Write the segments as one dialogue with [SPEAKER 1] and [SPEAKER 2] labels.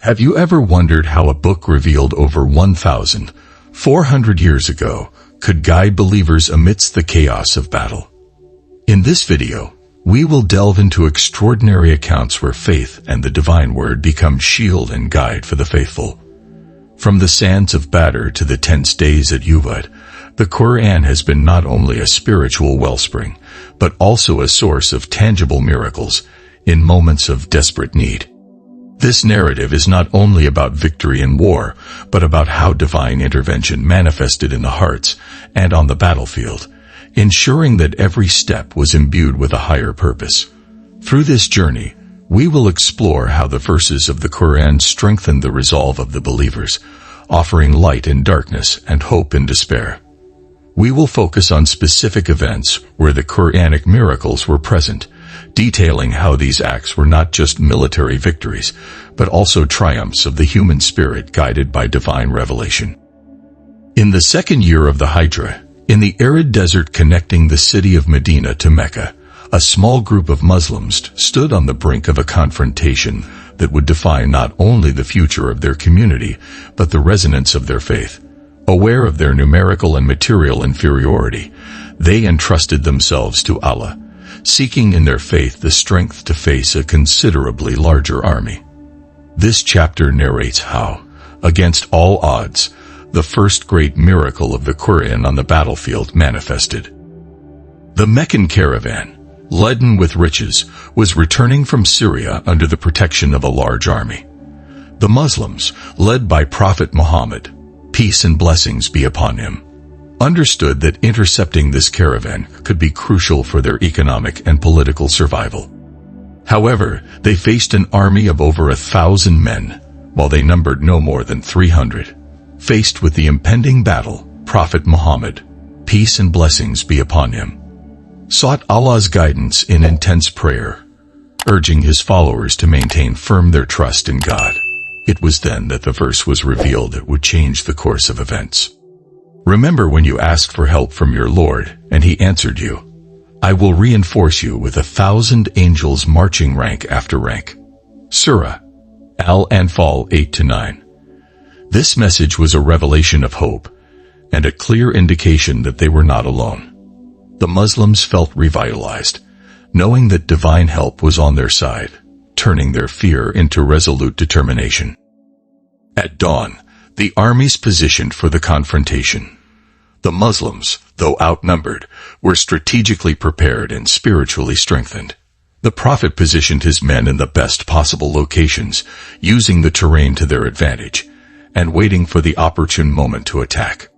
[SPEAKER 1] Have you ever wondered how a book revealed over 1,400 years ago could guide believers amidst the chaos of battle? In this video, we will delve into extraordinary accounts where faith and the divine word become shield and guide for the faithful. From the sands of Badr to the tense days at Uhud, the Qur'an has been not only a spiritual wellspring, but also a source of tangible miracles in moments of desperate need. This narrative is not only about victory in war, but about how divine intervention manifested in the hearts and on the battlefield, ensuring that every step was imbued with a higher purpose. Through this journey, we will explore how the verses of the Qur'an strengthened the resolve of the believers, offering light in darkness and hope in despair. We will focus on specific events where the Qur'anic miracles were present, detailing how these acts were not just military victories, but also triumphs of the human spirit guided by divine revelation. In the second year of the Hijra, in the arid desert connecting the city of Medina to Mecca, a small group of Muslims stood on the brink of a confrontation that would define not only the future of their community, but the resonance of their faith. Aware of their numerical and material inferiority, they entrusted themselves to Allah, seeking in their faith the strength to face a considerably larger army. This chapter narrates how, against all odds, the first great miracle of the Qur'an on the battlefield manifested. The Meccan caravan, laden with riches, was returning from Syria under the protection of a large army. The Muslims, led by Prophet Muhammad, peace and blessings be upon him, understood that intercepting this caravan could be crucial for their economic and political survival. However, they faced an army of over 1,000 men, while they numbered no more than 300. Faced with the impending battle, Prophet Muhammad, peace and blessings be upon him, sought Allah's guidance in intense prayer, urging his followers to maintain firm their trust in God. It was then that the verse was revealed that would change the course of events. Remember when you asked for help from your Lord, and he answered you, I will reinforce you with 1,000 angels marching rank after rank. Surah Al-Anfal 8-9. This message was a revelation of hope, and a clear indication that they were not alone. The Muslims felt revitalized, knowing that divine help was on their side, turning their fear into resolute determination. At dawn, the armies positioned for the confrontation. The Muslims, though outnumbered, were strategically prepared and spiritually strengthened. The Prophet positioned his men in the best possible locations, using the terrain to their advantage, and waiting for the opportune moment to attack.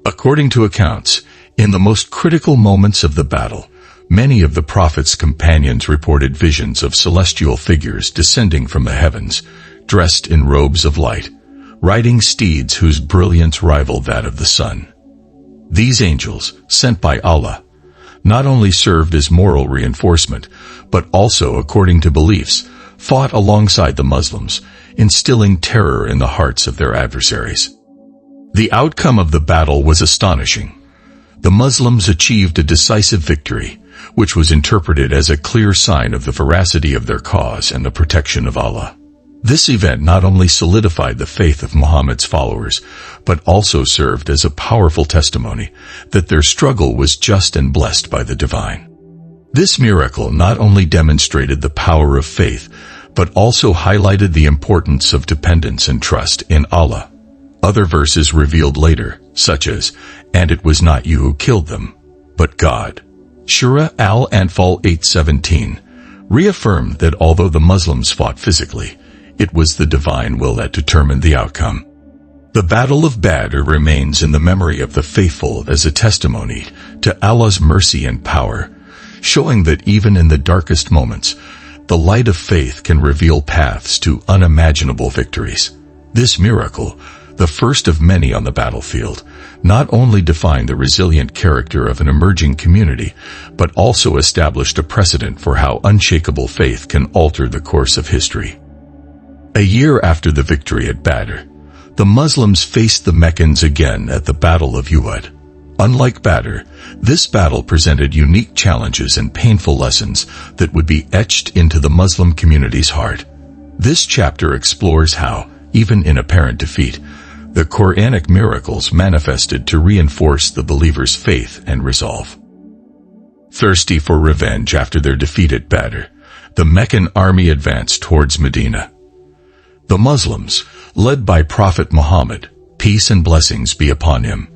[SPEAKER 1] According to accounts, in the most critical moments of the battle, many of the Prophet's companions reported visions of celestial figures descending from the heavens, dressed in robes of light, riding steeds whose brilliance rivaled that of the sun. These angels, sent by Allah, not only served as moral reinforcement, but also, according to beliefs, fought alongside the Muslims, instilling terror in the hearts of their adversaries. The outcome of the battle was astonishing. The Muslims achieved a decisive victory, which was interpreted as a clear sign of the veracity of their cause and the protection of Allah. This event not only solidified the faith of Muhammad's followers, but also served as a powerful testimony that their struggle was just and blessed by the divine. This miracle not only demonstrated the power of faith, but also highlighted the importance of dependence and trust in Allah. Other verses revealed later, such as, and it was not you who killed them, but God. Surah Al-Anfal 8:17 reaffirmed that although the Muslims fought physically, it was the divine will that determined the outcome. The Battle of Badr remains in the memory of the faithful as a testimony to Allah's mercy and power, showing that even in the darkest moments, the light of faith can reveal paths to unimaginable victories. This miracle, the first of many on the battlefield, not only defined the resilient character of an emerging community, but also established a precedent for how unshakable faith can alter the course of history. A year after the victory at Badr, the Muslims faced the Meccans again at the Battle of Uhud. Unlike Badr, this battle presented unique challenges and painful lessons that would be etched into the Muslim community's heart. This chapter explores how, even in apparent defeat, the Qur'anic miracles manifested to reinforce the believer's faith and resolve. Thirsty for revenge after their defeat at Badr, the Meccan army advanced towards Medina. The Muslims, led by Prophet Muhammad, peace and blessings be upon him,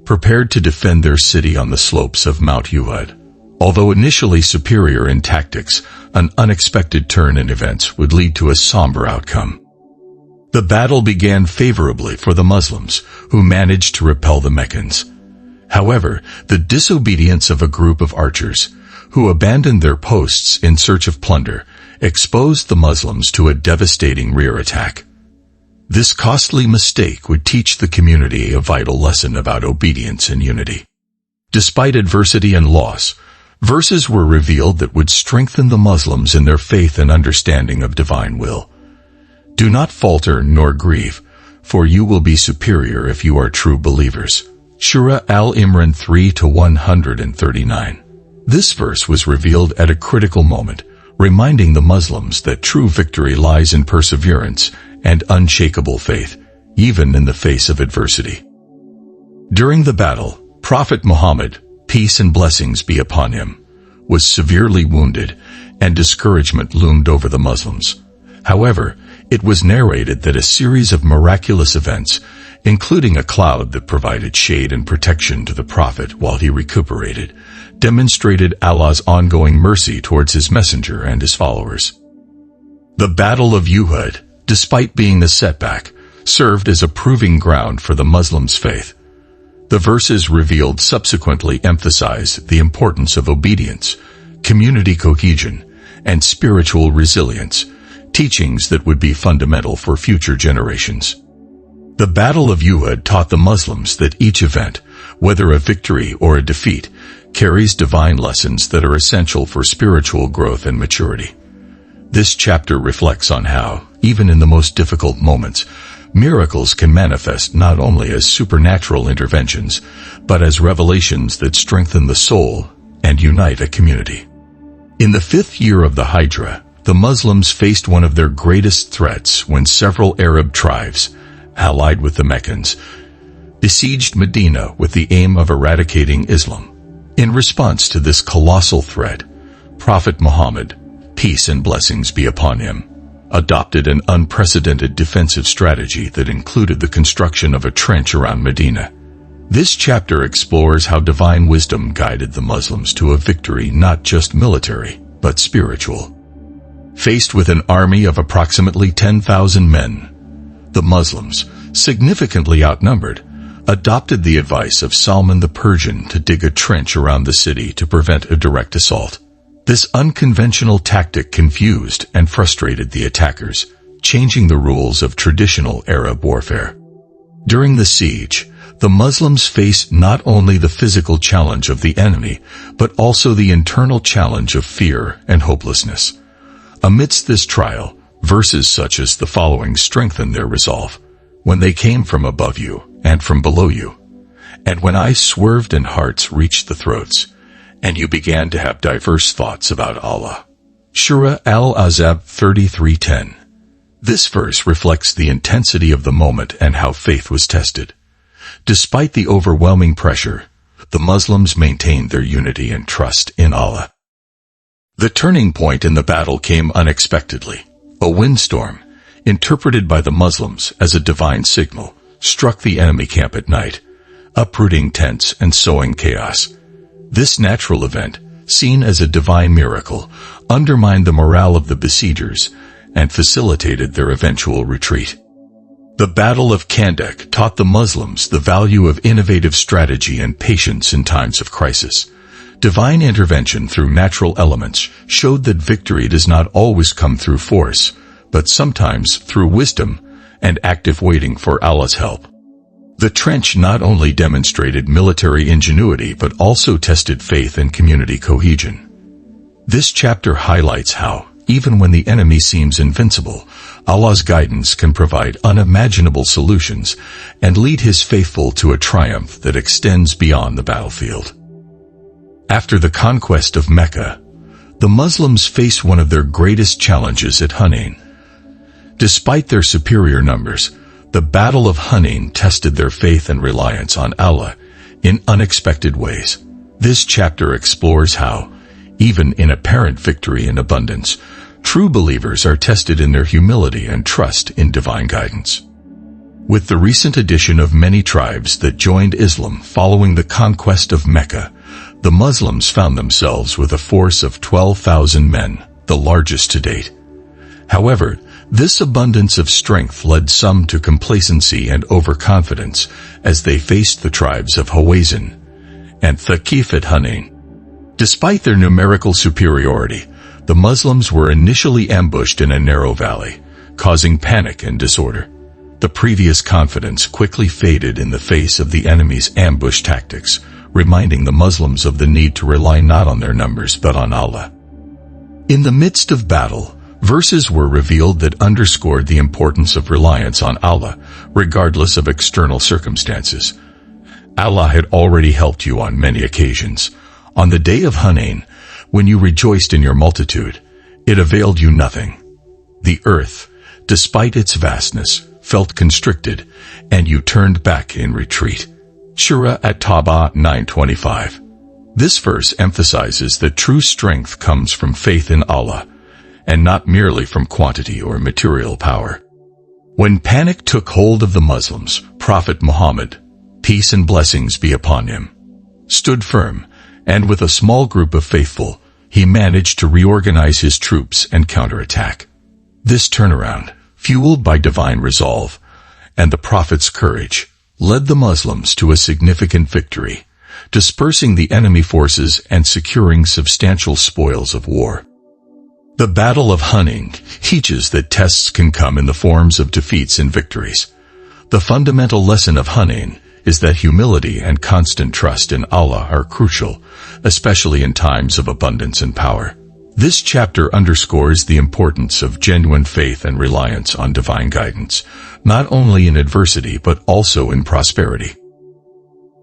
[SPEAKER 1] prepared to defend their city on the slopes of Mount Uhud. Although initially superior in tactics, an unexpected turn in events would lead to a somber outcome. The battle began favorably for the Muslims, who managed to repel the Meccans. However, the disobedience of a group of archers, who abandoned their posts in search of plunder, exposed the Muslims to a devastating rear attack. This costly mistake would teach the community a vital lesson about obedience and unity. Despite adversity and loss, verses were revealed that would strengthen the Muslims in their faith and understanding of divine will. Do not falter nor grieve, for you will be superior if you are true believers. Surah Al-Imran 3-139. This verse was revealed at a critical moment, reminding the Muslims that true victory lies in perseverance and unshakable faith, even in the face of adversity. During the battle, Prophet Muhammad, peace and blessings be upon him, was severely wounded, and discouragement loomed over the Muslims. However, it was narrated that a series of miraculous events, including a cloud that provided shade and protection to the Prophet while he recuperated, demonstrated Allah's ongoing mercy towards his messenger and his followers. The Battle of Uhud, despite being a setback, served as a proving ground for the Muslims' faith. The verses revealed subsequently emphasize the importance of obedience, community cohesion, and spiritual resilience, teachings that would be fundamental for future generations. The Battle of Uhud taught the Muslims that each event, whether a victory or a defeat, carries divine lessons that are essential for spiritual growth and maturity. This chapter reflects on how, even in the most difficult moments, miracles can manifest not only as supernatural interventions, but as revelations that strengthen the soul and unite a community. In the 5th year of the Hijra, the Muslims faced one of their greatest threats when several Arab tribes, allied with the Meccans, besieged Medina with the aim of eradicating Islam. In response to this colossal threat, Prophet Muhammad, peace and blessings be upon him, adopted an unprecedented defensive strategy that included the construction of a trench around Medina. This chapter explores how divine wisdom guided the Muslims to a victory not just military, but spiritual. Faced with an army of approximately 10,000 men, the Muslims, significantly outnumbered, adopted the advice of Salman the Persian to dig a trench around the city to prevent a direct assault. This unconventional tactic confused and frustrated the attackers, changing the rules of traditional Arab warfare. During the siege, the Muslims faced not only the physical challenge of the enemy, but also the internal challenge of fear and hopelessness. Amidst this trial, verses such as the following strengthened their resolve. When they came from above you and from below you, and when eyes swerved and hearts reached the throats, and you began to have diverse thoughts about Allah. Surah Al-Ahzab 33:10. This verse reflects the intensity of the moment and how faith was tested. Despite the overwhelming pressure, the Muslims maintained their unity and trust in Allah. The turning point in the battle came unexpectedly. A windstorm, interpreted by the Muslims as a divine signal, struck the enemy camp at night, uprooting tents and sowing chaos. This natural event, seen as a divine miracle, undermined the morale of the besiegers and facilitated their eventual retreat. The Battle of Khandaq taught the Muslims the value of innovative strategy and patience in times of crisis. Divine intervention through natural elements showed that victory does not always come through force, but sometimes through wisdom and active waiting for Allah's help. The trench not only demonstrated military ingenuity but also tested faith and community cohesion. This chapter highlights how, even when the enemy seems invincible, Allah's guidance can provide unimaginable solutions and lead His faithful to a triumph that extends beyond the battlefield. After the conquest of Mecca, the Muslims faced one of their greatest challenges at Hunain. Despite their superior numbers, the Battle of Hunain tested their faith and reliance on Allah in unexpected ways. This chapter explores how, even in apparent victory and abundance, true believers are tested in their humility and trust in divine guidance. With the recent addition of many tribes that joined Islam following the conquest of Mecca, the Muslims found themselves with a force of 12,000 men, the largest to date. However, this abundance of strength led some to complacency and overconfidence as they faced the tribes of Hawazin and Thaqif at Hunain. Despite their numerical superiority, the Muslims were initially ambushed in a narrow valley, causing panic and disorder. The previous confidence quickly faded in the face of the enemy's ambush tactics, reminding the Muslims of the need to rely not on their numbers but on Allah. In the midst of battle, verses were revealed that underscored the importance of reliance on Allah, regardless of external circumstances. Allah had already helped you on many occasions. On the day of Hunain, when you rejoiced in your multitude, it availed you nothing. The earth, despite its vastness, felt constricted, and you turned back in retreat. Surah At-Tawbah 9:25. This verse emphasizes that true strength comes from faith in Allah, and not merely from quantity or material power. When panic took hold of the Muslims, Prophet Muhammad, peace and blessings be upon him, stood firm, and with a small group of faithful, he managed to reorganize his troops and counterattack. This turnaround, fueled by divine resolve and the Prophet's courage, led the Muslims to a significant victory, dispersing the enemy forces and securing substantial spoils of war. The Battle of Hunain teaches that tests can come in the forms of defeats and victories. The fundamental lesson of Hunain is that humility and constant trust in Allah are crucial, especially in times of abundance and power. This chapter underscores the importance of genuine faith and reliance on divine guidance, not only in adversity but also in prosperity.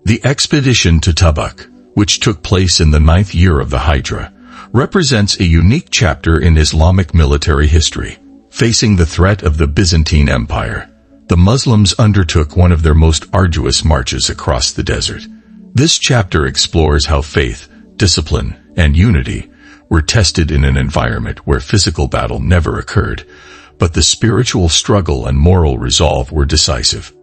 [SPEAKER 1] The expedition to Tabuk, which took place in the 9th year of the Hijra, represents a unique chapter in Islamic military history. Facing the threat of the Byzantine Empire, the Muslims undertook one of their most arduous marches across the desert. This chapter explores how faith, discipline, and unity were tested in an environment where physical battle never occurred, but the spiritual struggle and moral resolve were decisive.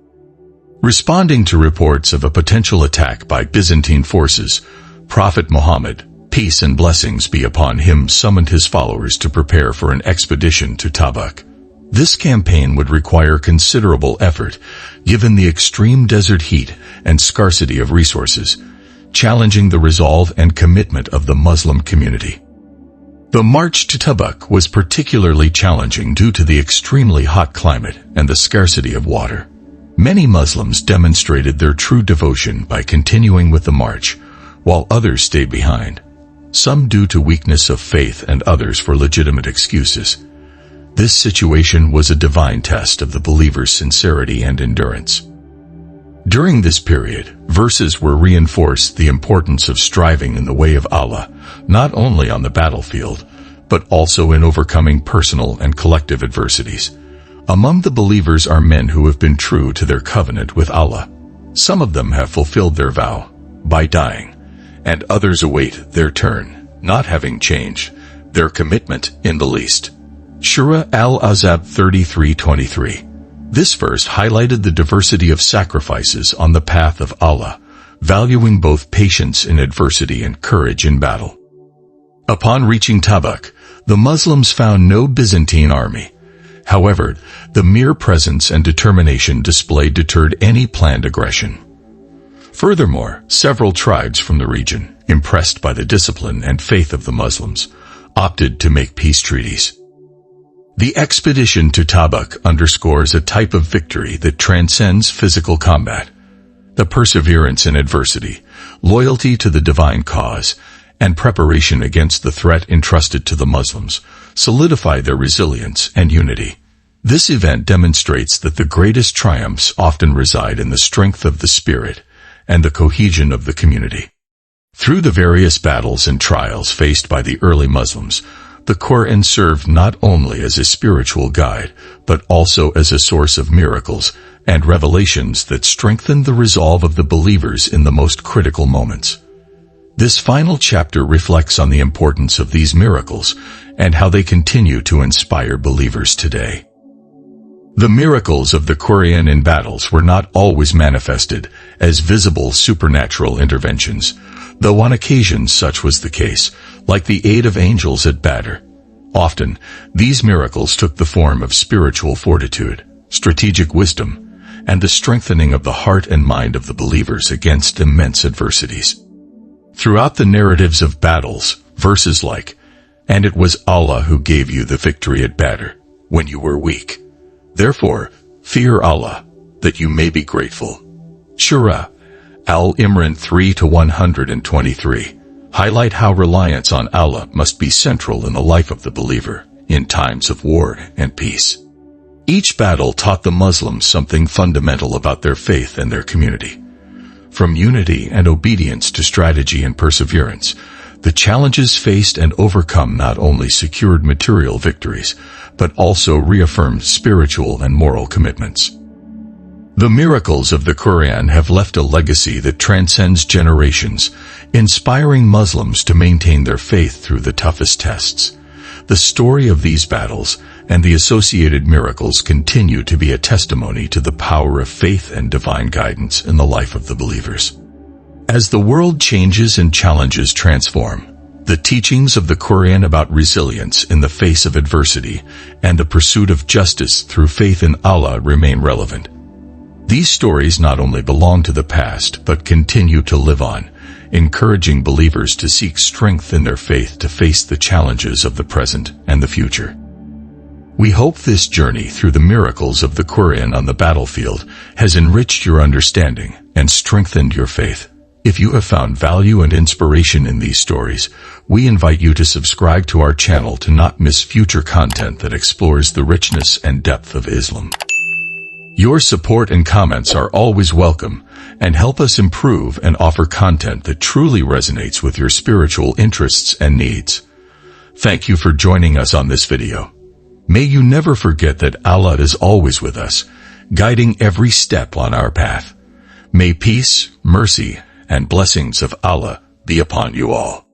[SPEAKER 1] Responding to reports of a potential attack by Byzantine forces, Prophet Muhammad, peace and blessings be upon him, summoned his followers to prepare for an expedition to Tabuk. This campaign would require considerable effort, given the extreme desert heat and scarcity of resources, challenging the resolve and commitment of the Muslim community. The march to Tabuk was particularly challenging due to the extremely hot climate and the scarcity of water. Many Muslims demonstrated their true devotion by continuing with the march, while others stayed behind, some due to weakness of faith and others for legitimate excuses. This situation was a divine test of the believer's sincerity and endurance. During this period, verses were reinforced the importance of striving in the way of Allah, not only on the battlefield, but also in overcoming personal and collective adversities. Among the believers are men who have been true to their covenant with Allah. Some of them have fulfilled their vow by dying, and others await their turn, not having changed their commitment in the least. Surah Al-Ahzab 33:23. This verse highlighted the diversity of sacrifices on the path of Allah, valuing both patience in adversity and courage in battle. Upon reaching Tabuk, the Muslims found no Byzantine army. However, the mere presence and determination displayed deterred any planned aggression. Furthermore, several tribes from the region, impressed by the discipline and faith of the Muslims, opted to make peace treaties. The expedition to Tabuk underscores a type of victory that transcends physical combat. The perseverance in adversity, loyalty to the divine cause, and preparation against the threat entrusted to the Muslims solidify their resilience and unity. This event demonstrates that the greatest triumphs often reside in the strength of the spirit and the cohesion of the community. Through the various battles and trials faced by the early Muslims, the Qur'an served not only as a spiritual guide, but also as a source of miracles and revelations that strengthened the resolve of the believers in the most critical moments. This final chapter reflects on the importance of these miracles and how they continue to inspire believers today. The miracles of the Qur'an in battles were not always manifested as visible supernatural interventions, though on occasion such was the case, like the aid of angels at Badr. Often, these miracles took the form of spiritual fortitude, strategic wisdom, and the strengthening of the heart and mind of the believers against immense adversities. Throughout the narratives of battles, verses like, "And it was Allah who gave you the victory at Badr, when you were weak. Therefore, fear Allah, that you may be grateful." Surah Al-Imran 3-123 highlight how reliance on Allah must be central in the life of the believer, in times of war and peace. Each battle taught the Muslims something fundamental about their faith and their community. From unity and obedience to strategy and perseverance, the challenges faced and overcome not only secured material victories, but also reaffirmed spiritual and moral commitments. The miracles of the Qur'an have left a legacy that transcends generations, inspiring Muslims to maintain their faith through the toughest tests. The story of these battles and the associated miracles continue to be a testimony to the power of faith and divine guidance in the life of the believers. As the world changes and challenges transform, the teachings of the Qur'an about resilience in the face of adversity and the pursuit of justice through faith in Allah remain relevant. These stories not only belong to the past but continue to live on, encouraging believers to seek strength in their faith to face the challenges of the present and the future. We hope this journey through the miracles of the Qur'an on the battlefield has enriched your understanding and strengthened your faith. If you have found value and inspiration in these stories, we invite you to subscribe to our channel to not miss future content that explores the richness and depth of Islam. Your support and comments are always welcome and help us improve and offer content that truly resonates with your spiritual interests and needs. Thank you for joining us on this video. May you never forget that Allah is always with us, guiding every step on our path. May peace, mercy, and blessings of Allah be upon you all.